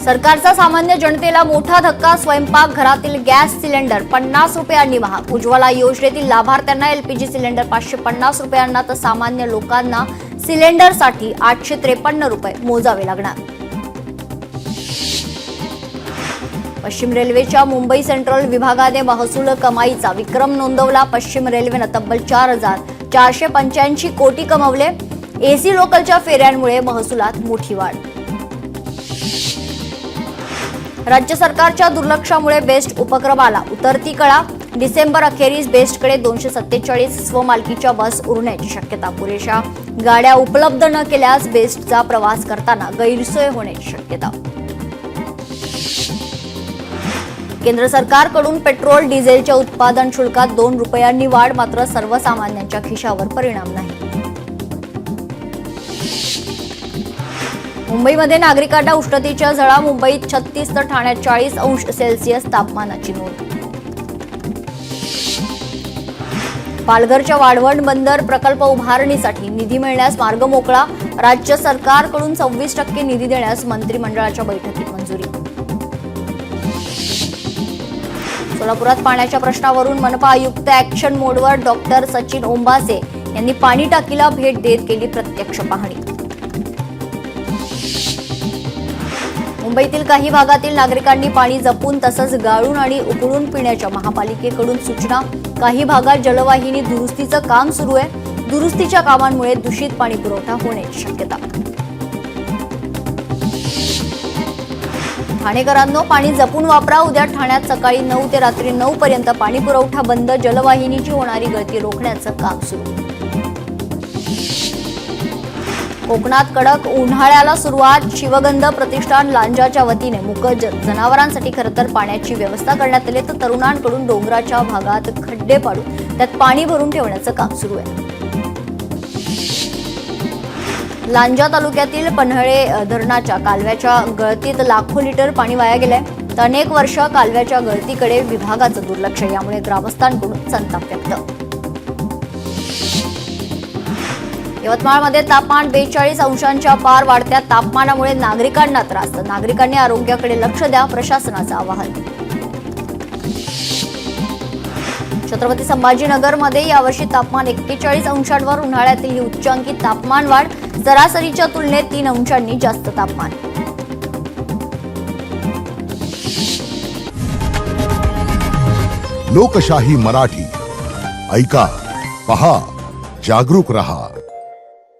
सरकारचा सामान्य जनतेला मोठा धक्का. स्वयंपाक घरातील गॅस सिलेंडर 50 रुपयांनी महाग. उज्ज्वला योजनेतील लाभार्थ्यांना एलपीजी सिलेंडर 550 रुपयांना तर सामान्य लोकांना सिलेंडरसाठी 853 रुपये मोजावे लागणार. पश्चिम रेल्वेच्या मुंबई सेंट्रल विभागाने महसूल कमाईचा विक्रम नोंदवला. पश्चिम रेल्वेनं तब्बल 4,485 कोटी कमवले. एसी लोकलच्या फेऱ्यांमुळे महसुलात मोठी वाढ. राज्य सरकारच्या दुर्लक्षामुळे बेस्ट उपक्रमाला उतरती कळा. डिसेंबर अखेरीस बेस्टकडे 247 स्वमालकीच्या बस उरण्याची शक्यता. पुरेशा गाड्या उपलब्ध न केल्यास बेस्टचा प्रवास करताना गैरसोय होण्याची शक्यता. केंद्र सरकारकडून पेट्रोल डिझेलच्या उत्पादन शुल्कात 2 रुपयांनी वाढ. मात्र सर्वसामान्यांच्या खिशावर परिणाम नाही. मुंबईमध्ये नागरिकांना उष्णतेच्या झळा. मुंबईत 36 तर ठाण्यात 40 अंश सेल्सिअस तापमानाची नोंद. पालघरच्या वाढवण बंदर प्रकल्प उभारणीसाठी निधी मिळण्यास मार्ग मोकळा. राज्य सरकारकडून 26% निधी देण्यास मंत्रिमंडळाच्या बैठकीत मंजुरी. सोलापुरात पाण्याच्या प्रश्नावरून मनपा आयुक्त ऍक्शन मोडवर. डॉक्टर सचिन ओंबासे यांनी पाणी टाकीला भेट देत केली प्रत्यक्ष पाहणी. मुंबईतील काही भागातील नागरिकांनी पाणी जपून तसंच गाळून आणि उकळून पिण्याच्या महापालिकेकडून सूचना. काही भागात जलवाहिनी दुरुस्तीचं काम सुरू आहे. दुरुस्तीच्या कामांमुळे दूषित पाणी पुरवठा होण्याची शक्यता. ठाणेकरांनो, पाणी जपून वापरा. उद्या ठाण्यात सकाळी 9 ते रात्री 9 पर्यंत पाणी पुरवठा बंद. जलवाहिनीची होणारी गळती रोखण्याचं काम सुरू. कोकणात कडक उन्हाळ्याला सुरुवात. शिवगंध प्रतिष्ठान लांजाच्या वतीने मुकज जनावरांसाठी खरंतर पाण्याची व्यवस्था करण्यात आली. तर तरुणांकडून डोंगराच्या भागात खड्डे पाडून त्यात पाणी भरून ठेवण्याचं काम सुरू आहे. लांजा तालुक्यातील पन्हाळे धरणाच्या कालव्याच्या गळतीत लाखो लिटर पाणी वाया गेलंय. तर अनेक वर्ष कालव्याच्या गळतीकडे विभागाचं दुर्लक्ष. यामुळे ग्रामस्थांकडून संताप व्यक्त. यवतमाळमध्ये तापमान 42 अंशांच्या पार. वाढत्या तापमानामुळे नागरिकांना त्रास. नागरिकांनी आरोग्याकडे लक्ष द्या, प्रशासनाचं आवाहन. छत्रपती संभाजीनगरमध्ये यावर्षी तापमान 41 अंशांवर. उन्हाळ्यातील ही उच्चांकी तापमान वाढ. सरासरीच्या तुलनेत 3 अंशांनी जास्त तापमान. लोकशाही मराठी ऐका, पहा, जागरूक रहा.